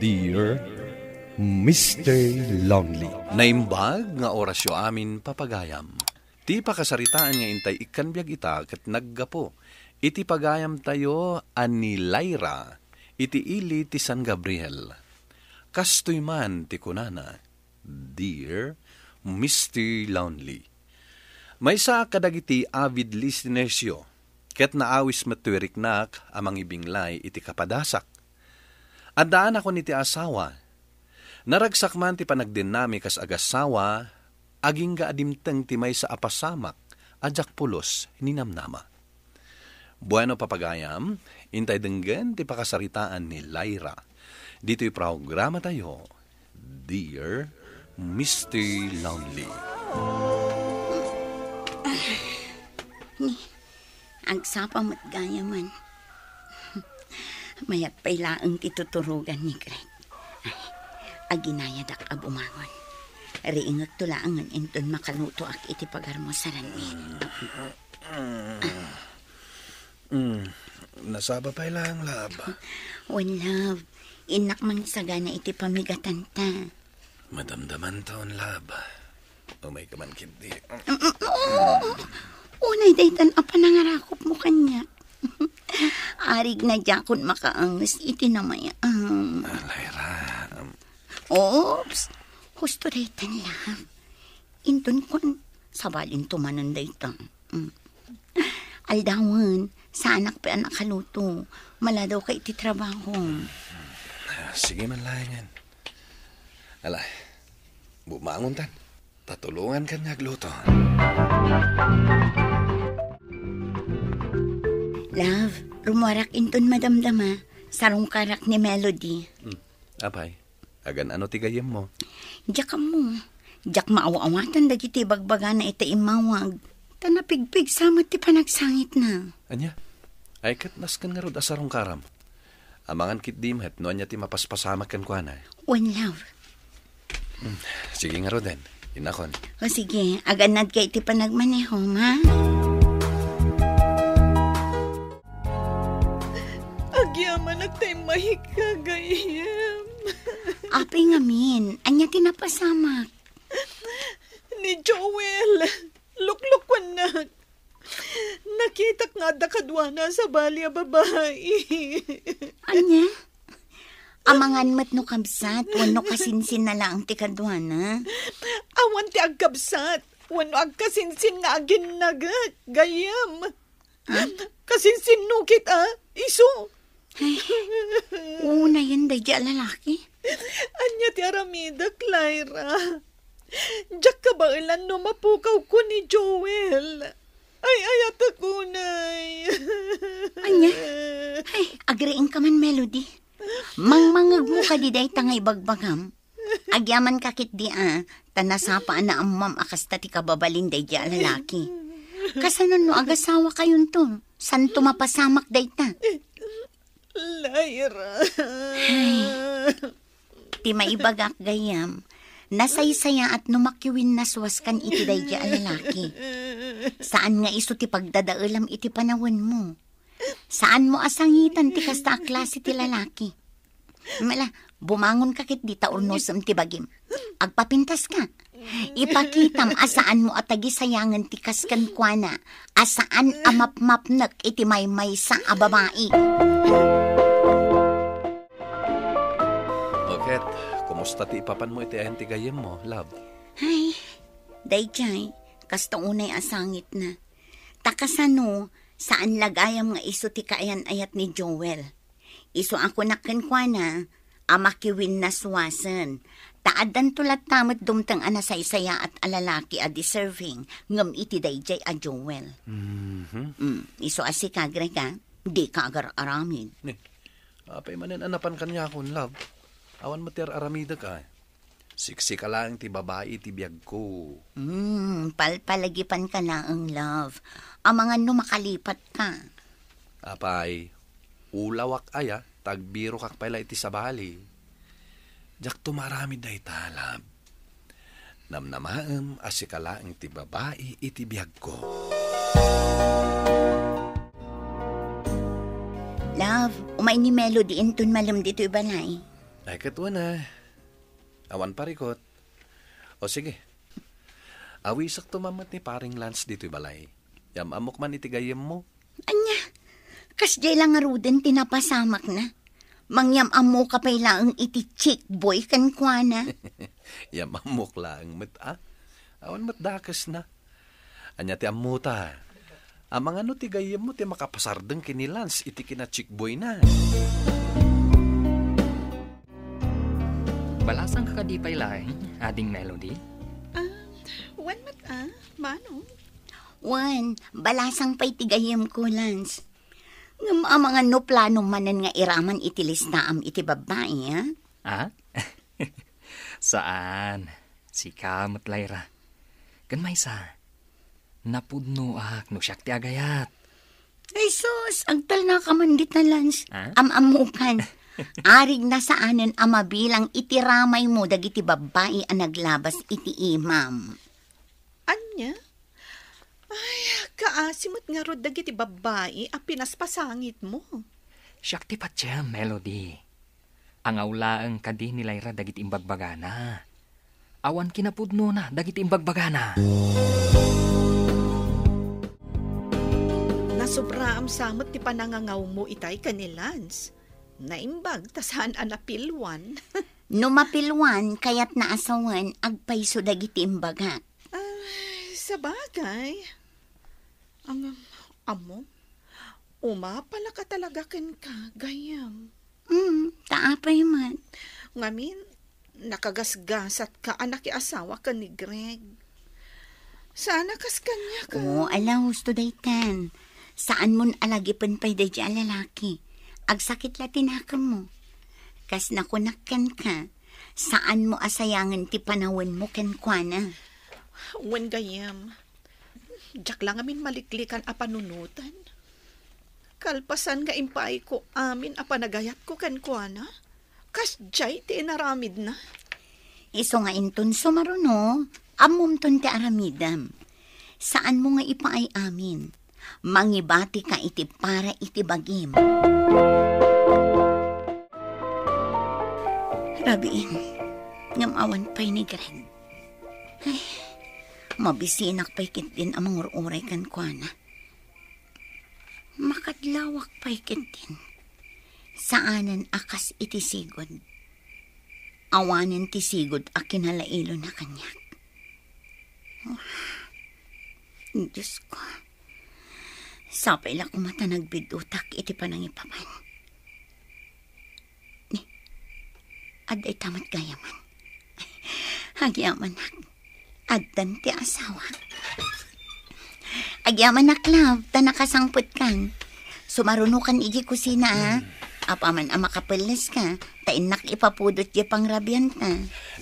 Dear Mr. Lonely. Naimbag nga orasyo amin papagayam. Ti pakasaritaan nga intay ikanbyag ita kat naggapo. Iti pagayam tayo ani Lyra. Iti ili ti San Gabriel. Kastoy man ti kunana. Dear Mr. Lonely. May sa kadagiti avid listeners yo. Ket naawis matwiriknak amang ibinglay iti kapadasak. Adaan ako ni ti asawa. Naragsak man ti panagdinami kas agasawa, aging gaadimteng ti may sa apasamak, ajak pulos ninamnama. Bueno papagayam, intay denggen ti pakasaritaan ni Lyra. Dito'y programa tayo, Dear Mr. Lonely. Agsapa mo't gaya man. Mayat pailaang tituturugan ni Greg. Aginayadak abumangon. Riingag tulaangan inton makaluto ak iti pagarmo sa ranmin. Nasaba pa ilang lab. One love, inak mang sagana iti pamigatan ta. Madamdaman taon lab. Umay ka man kindi. Unay daytan apa nangarakop mo kanya. Arig na jakon makaangas iti namaya. Lyra. Oops, husto daytan lang. Inton kon sabalin tumanan daytan. Aldawan, sa anak pa anak kaluto. Mala daw kay iti trabaho. Sige man layangan. Alay, bumangon tan. Tatulungan ka niya agluto. Love, rumuarak inton madamdama. Sarong karak ni Melody. Apay, agan ano tigayem mo? Diyak mo. Diyak maawa-awatan dagiti bagbaga na ita imawag. Tanapigpig samat ti panagsangit na. Anya? Ay kat naskan nga rod asarong karam. Amangan kit dimhet no anya ti mapaspasamak kan kwa na. One love. Sige nga roden. Inakon. O sige, aganad kay iti panagmaneho, ma. Agyaman nagtay mahikagayam. Api nga min, anya tinapasamak. Ni Joel, luklukwan na. Nakita nga da kadwana sa bali a babae. Anya? Amangan mat no kabsat, wano kasinsin na lang ti kadwana. Awan ti agkabsat, wano agkasinsin nga agin nagat, gayam. Kasinsin no kita, iso. Ay, una yan day di lalaki. Anya ti aramida, Lyra. Diyak ka ba ilan no mapukaw ko ni Joel? Ay, ayat ako, nay. Anya? Ay, agriin ka man, Melody. Mangmangag mo ka di day tangay bagbagam. Agyaman kakit di tanasapa na amam akas tati kababalin day di lalaki. Kasanon no agasawa kayon to, san tumapasamak day ta? Lyra. Ay, ti maibagak gayam, nasaysaya at numakiwin naswas kan iti day di lalaki. Saan nga iso ti pagdadaalam iti panawin mo? Saan mo asangitan ti kasta klase ti lalaki? Mala, bumangon kakit di taurnosam ti bagim. Agpapintas ka. Ipakitam asaan mo atagi sayangan ti kaskan kwa na. Asaan amap-mapnak iti may sa ababai. Bakit? Kumusta ti ipapan mo iti ayan ti gayem mo, love? Ay, dayjay, kasta unay asangit na. Takasano, saan lagayam nga iso ti kaayan ayat ni Joel. Iso ako nakankwa na, amakiwin na suwasan. Taadan tulat tamat dumtang anasaysaya at alalaki a deserving ngam iti dayjay a Joel. Iso asika, Greg, di ka agar aramid. Ne, apay manen anapan kanya akong love. Awan mater aramida ka. Siksi ka lang ti babae ti biyag ko. Palpalagipan ka na ang love. Amangan no makalipat ka. Apay, ulawak aya, tagbiro kak pala iti sabali. Jak tumarami day talab. Namnamaam asikala ang ti babae iti biyag ko. Love, umay ni Melody inton malam dito ibalay. Ay, katwa na. Awan parikot. O sige. Awisak tumamat ni paring Lance dito'y balay. Yam amok man itigayem mo. Anya, kasjay lang nga ruden tinapasamak na. Mangyam amo ka pa'y laang iti chick boy kan kwa na. Yam amok lang met Awan mat dakas na. Anya ti amuta. Amang ano ti gayem mo ti makapasardeng kini Lance iti kina chick boy na. Balasang kakadipay laing, ading Melody. Wan mat mano? Wan, balasang pa'y tigayem ko, Lance. Ngam mga no plano manan nga iraman iti listaam iti babae, ha? Ah? Saan? Si Kamot Lyra. Kan may sa. Napudno no siyak ti agayat. Ay sus, agtal na kamandit na, Lance. Ah? Amamukan. Arig na saanan amabilang itiramay mo dagiti babae ang naglabas iti imam. Anya? Ay, kaasimot nga rod dagiti babae a pinaspasangit mo. Siyak ti patya, Melody. Ang awlaang kadi ni Lyra dagiti imbagbagana. Awan kinapudno na dagiti imbagbagana. Nasobra am samot ti panangangaw mo itay kanilans. Naimbag tasan anapilwan. No mapilwan kayat naasawan agpayso dagiti imbaga. Ay, sa bagay. Ang amo, pala ka talaga ken ka, gayam. Taapay man. Ngamin, nakagasgasat ka anak asawa ka ni Greg. Sana kas kanya ka. Oo, alam, gusto daytan. Saan mon alagipan pa'y day lalaki? Agsakit latinakam mo. Kas nakunakkan ka, saan mo asayangan ti panawin mo ken kwa Wen gayam, jak lang amin maliklikan a panunutan. Kalpasan nga impay ko amin a panagayat ko ken kwa kas jay ti inaramid na. Iso nga inton sumaruno, amom ton ti aramidam. Saan mo nga ipaay amin? Mangibati ka iti para iti bagim. Rabiin, ngamawan pa'y ni Greg. Ay, mabisinak pa'y kit din amang uray kan kwa na. Makadlawak pa'y kit din. Saanan akas iti sigod. Awanin ti sigod a kinalailo na kanyak. Oh, Diyos ko. Sapay la kumata nagbidutak iti panangipaman. Ni, aday tamat gayaman. Agyaman nak, addan ti asawa. Agyaman nak, love, ta nakasangput kan. Sumarunukan iji kusina, Apaman ang makapalas ka, tainak ipapudot di pangrabyan ta.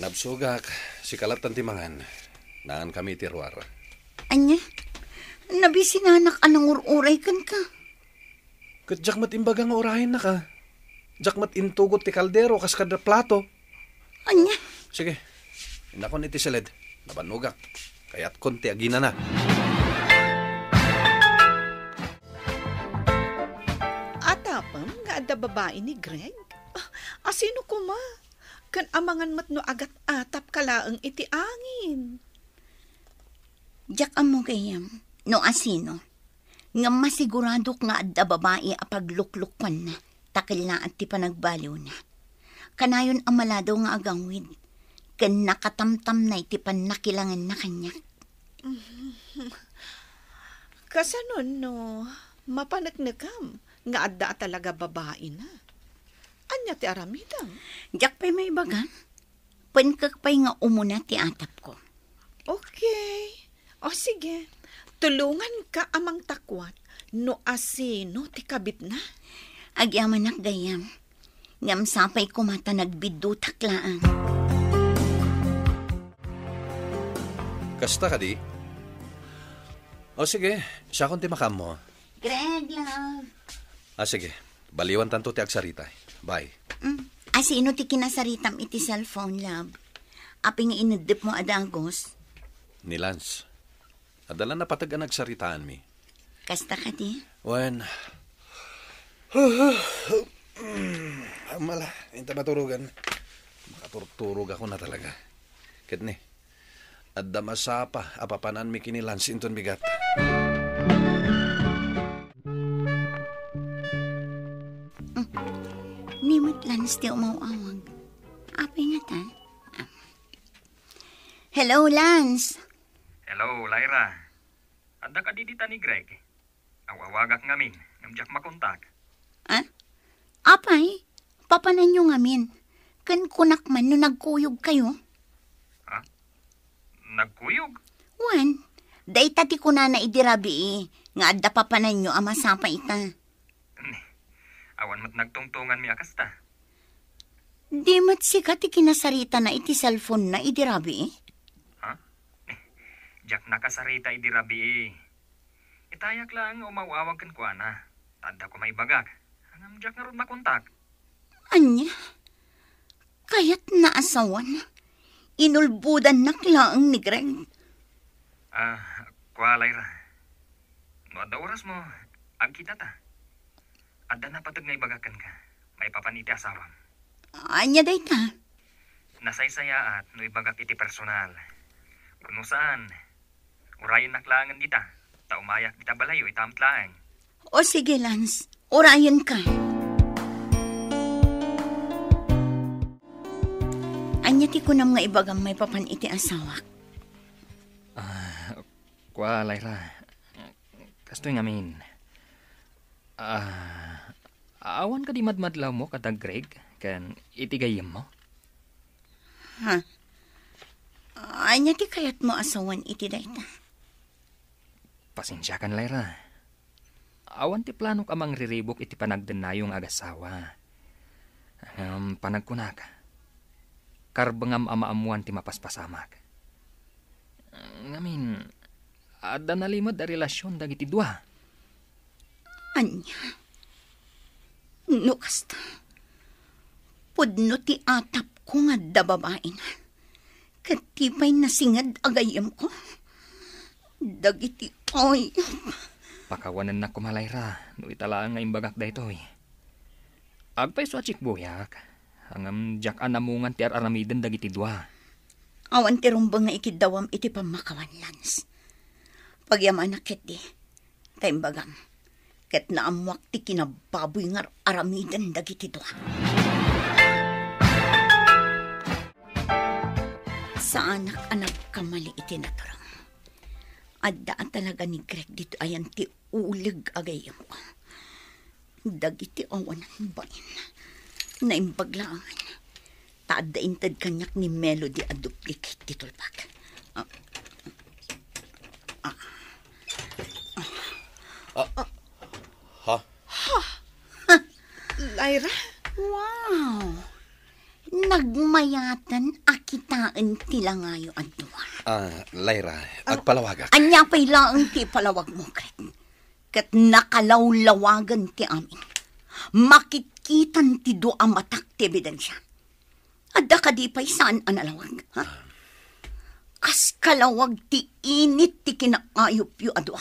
Nabsugak, si kalatan timangan. Naan kami tirwar. Anya? Nabisinanak anang ururay kan ka. Kat jakmat imbagang orahin na ka. Jakmat intugot ti kaldero kas kada plato. Anya? Sige, inakon iti silid. Nabanugak. Kaya't konti agina na. Atapam nga adda babae ni Greg? Asino ko ma? Kan amangan matno agat atap kalaang iti angin. Jak amo kayam, no asino. Nga masigurado nga adda babae a pagluklukwan na, takil na at ti panagbaliw na. Kanayon amalado nga agangwid, kan nakatamtam na iti panakilangan na kanya. Kasanon no, mapanagnagam nga adda talaga babae na. Anya ti aramidang? Jak pa'y may baga, pankak pa'y nga umuna ti atap ko. Okay. O sige, tulungan ka amang takwat no asino ti kabit na. Agyaman nak gayam, ngam sapay kumata nagbidutak laan. Kasta ka di? O sige, siya kung timakam mo. Greg, love. Sige, baliwan tanto ti agsarita. Bye. Asino ti kinasaritam iti cellphone, love? Aping inadip mo adagos? Ni Lance. Adala na patag ang nagsaritaan mi. Kasta ka di? When... Mala, hindi maturugan. turturog ako na talaga. Ket ni, adda masapa, apapanan mi kinilan sinton bigat. Nimot Lance, di umawawag. Apay nga ta. Hello, Lance. Hello, Lyra. Adda ka didita ni Greg. Awawagak ngamin, namjak makontak. Apay, papanan nyo ngamin. Kan kunak man no nagkuyog kayo. Nagkuyog? Wan, day tati ko na idirabi nga adda papanan nyo ama sapa ita. Awan mat nagtungtungan mi akasta. Di mat sikat ikinasarita na iti cellphone na idirabi. Jak nakasarita idirabi. Itayak lang umawawag kan kuana. Tanda ko maibagak. Hangam jak nga ron makontak. Anya? Kaya't naasawan. Inulbudan naklaang ni Greg. Kwa Lyra. No adda oras mo, agkita ta. Adda na patag nga ibagakan ka. May papaniti asawam. Anya day ta? Nasaysaya at no ibagak iti personal. Kuno saan? Urayan naklangan dita. Taumayak dita balayo itamtlaang. O sige, Lance. Orayan ka. Anya ti ko nam nga ibagam may papan iti asawa. Kwa Lyra. Kastoy ngamin. Awan ka di madmadlaw mo katag Greg kan itigayam mo? Anya ti kayat mo asawan iti dayta. Pasensya kan Lyra. Awan ti plano ka mang riribok iti panagdenayong agasawa. Panagkunak. Karbangam amaamuan ti mapaspasamak. Ngamin, adda nalimod da relasyon dagiti dua. Anya? No kasta. Pudno ti atap ko nga da babae na. Katipay nasingad agayam ko. Dagiti oy. Pakawanan na kumalayra, no italaang nga imbagak da ito eh. Agpay so achik buyak, hangam jak anamungan ti aramiden dagiti dua. Awan ti rumbang nga ikidawam iti pamakawan, Lance. Pagyaman na ket di, taimbagam, ket naamwak ti kinababoy nga aramiden dagiti dua. Sa anak-anak kamali iti naturang. Addaan talaga ni Greg dito ayan ti ulig agayam ko. Dagiti awanan bain. Naimbaglaangan. Taadda intad kanyak ni Melody a duplicate ti tulbag. Lyra? Wow! Nagmayatan akitaan tila ngayo adwa. Lyra, agpalawagak. Anya pa'y laang ti palawag mo, Greg. Kat nakalawlawagan ti amin. Makikitan ti doa matak ti ebidensya. Adda ka di pa'y saan analawag, ha? Kas kalawag ti init ti kinaayop yu adwa.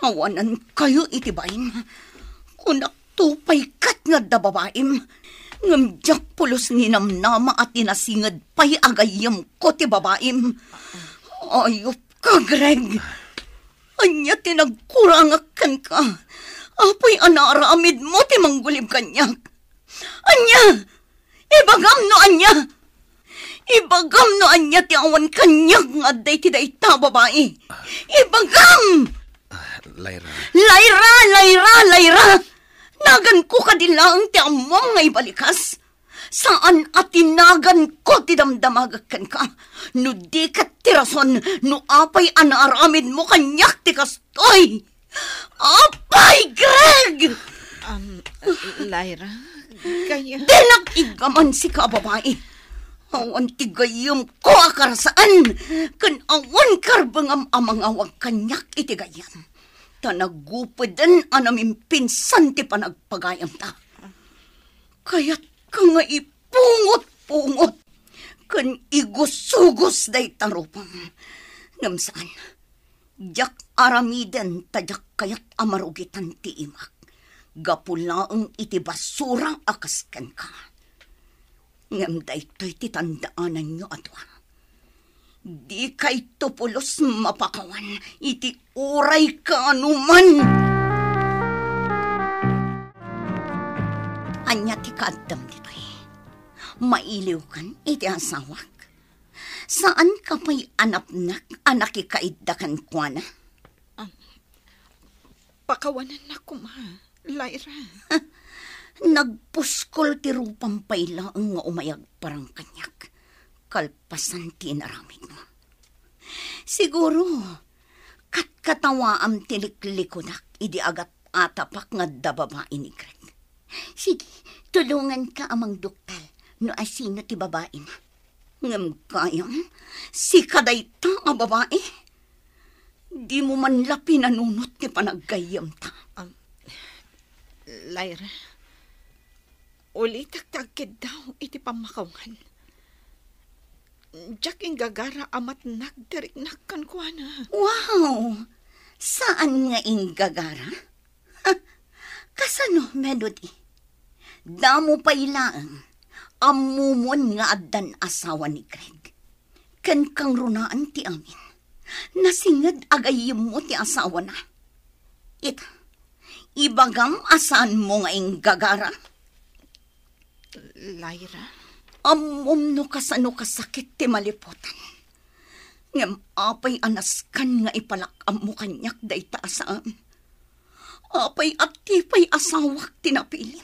Awanan kayo itibayin. Kunak tupay kat nga da babaim. Ngamjak pulos ni namnama at tinasingad pa'y agayam ko ti babaim. Ayop ka, Greg. Anya tinagkurangakan ka. Apoy anaramid mo ti manggulib kanyak. Anya! Ibagam no anya! Ibagam no anya ti awan kanyak nga day ti dayta babae. Ibagam! Lyra. Lyra! Nagan ko kadilang ti among nga ibalikas. Saan atinagan ko ti damdamagakan ka? No di kat ti rason, no apay anaramid mo kanyak ti kastoy. Apay, Greg! Lyra, kaya... Di nag-igaman si ka, babae. Awan ti gayam ko akarasaan. Kan awan karbangam amang awag kanyak iti gayam. Tanagupadan anamin pinsan ti panagpagayam ta. Kaya't ka nga ipungot-pungot. Kan igusugos day tarupang. Ngamsaan, jak aramiden tajak kayat amarugitan ti imak. Gapulaang iti basura akaskan ka. Ngam daytoy titandaanan nyo ato. Di kay tupulos mapakawan, iti uray ka anuman. Anya ti kaadam ditoy. Mailiw kan iti asawak. Saan ka pa'y anapnak anak ikaiddakan kwa na? Pakawanan na ko, ma. Lyra. Nagpuskol ti rupang payla ang nga umayag parang kanyak. Kalpasan ti naramid mo. Siguro, katkatawaam tiliklikod idi agat atapak nga dababae ni Greg. Sige, tulungan ka amang doktal no asino ti babae na. Ngam kayang, si kadayta nga babae. Di mo man lapi nanunot ti panaggayam ta. Lyra, ulitak-tagkid daw iti pamakawan. Diyak ing gagara amat nagdiriknakan ko na. Wow! Saan nga ing gagara? Kasano, Melody? Damo pa ilaang amumon nga addan asawa ni Greg. Ken kang runaan ti amin. Nasingad agayim mo ti asawa na. Ita, ibagam asan mo nga ing gagara? Lyra? Amom no kasano kasakit ti maliputan. Ngam apay anaskan nga ipalakam mo kanyak day taasaan. Apay at tipay asawak tinapilim.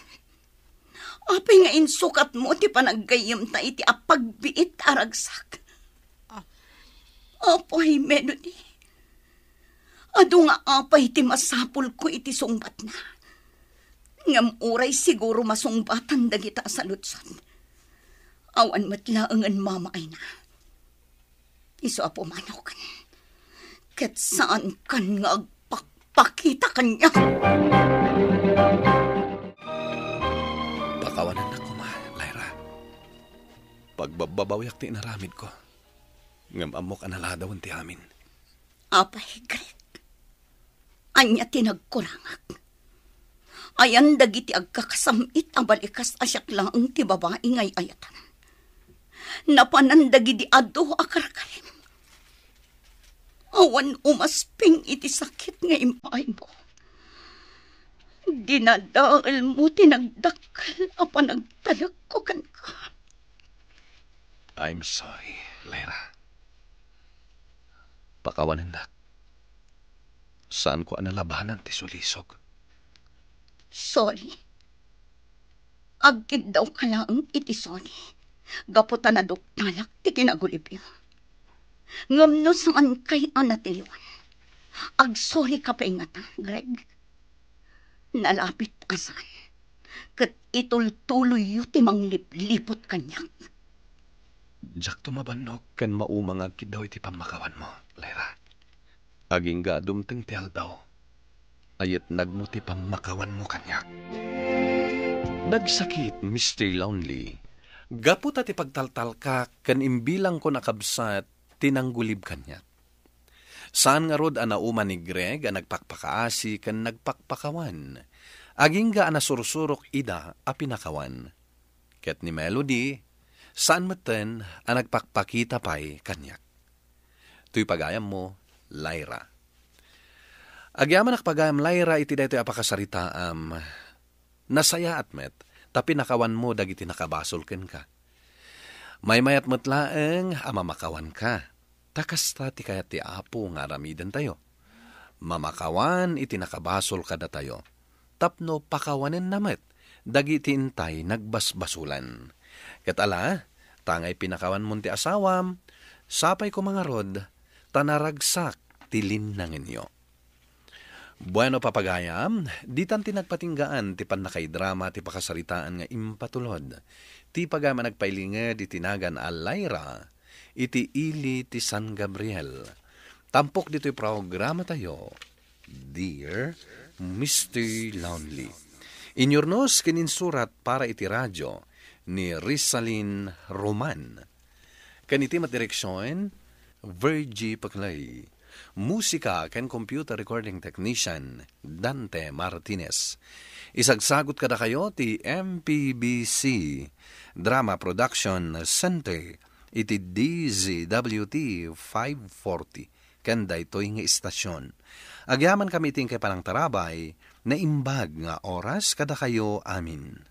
Apay nga insukat mo ti panaggayam ta iti apagbiit aragsak. Apay, Melody. Ado nga apay ti masapul ko iti sungbat na. Ngam uray siguro masungbatan dagita sa lutson. Awan matlaangan mamaay na. Iso apo manaw kan. Ket saan kan nga agpakpakita kanya. Pakawanan na ko, ma, Lyra. Pagbababawiak ti inaramid ko. Ngam amok analadawan ti amin. Apay, Greg. Anya tinagkurangak. Ayan dagiti agkakasamit ang balikas asyak lang ti babae ngay ayatan. Napanandagi di ado akarakalim. Awan umasping iti sakit nga impay mo. Dinadaal mo tinagdakal apa nagtalag ko kan ka. I'm sorry, Lyra. Pakawanan na. Saan ko analabanan ti sulisog? Sorry. Agkid daw ka lang iti sorry. Gaputan na doktalak ti kinagulibyo. Ngam no saan kay anatiliwan. Agsorry ka pa ingata, Greg. Nalapit asan. Kat itultuloy yu ti manglip-lipot kanyak. Diyak tumabanok kan maumang agkid daw iti pamakawan mo, Lyra. Aging gadumteng ti aldaw. Ayat nagmo ti pamakawan mo kanyak. Nagsakit, Mr. Lonely. Gapu ta ti pagtaltal ka, kan imbilang ko nakabsat, tinanggulib kanyak. Saan nga rod anauman ni Greg, ang nagpakpakaasi, kan nagpakpakawan. Aging ga anasursurok ida, a pinakawan. Ket ni Melody, saan maten, ang nagpakpakita pa'y kanyak. Tuy pagayam mo, Lyra. Agyaman nakpagayam, Lyra, iti daytoy apakasaritaam. Nasaya at met, tapi nakawan mo dagiti nakabasol ken ka. May-mayat matlaeng amamakawan ka. Takas ti kaya ti apo nga ramiden tayo. Mamakawan iti nakabasol kada tayo. Tapno pakawanen namet, dagiti intay nagbasbasulan. Katala, tangay pinakawan mo ti asawam, sapay ko mga rod, tanaragsak tilin nang inyo. Bueno papagayam, di tanti nagpatinggaan ti panakay-drama ti pakasaritaan nga impatulod. Ti pagama nagpailinged iti tinagan a Lyra, iti ili ti San Gabriel. Tampok dito'y programa tayo, Dear Mr. Lonely. Inyornos kininsurat para iti radyo ni Rizalin Roman. Kaniti matireksyon, Virgie Paclay. Musika ken computer recording technician Dante Martinez. Isagsagot kada kayo ti MPBC Drama Production Center iti DZWT 540 ken daytoy nga istasyon. Agyaman kami ting kay panangtarabay na imbag nga oras kada kayo amin.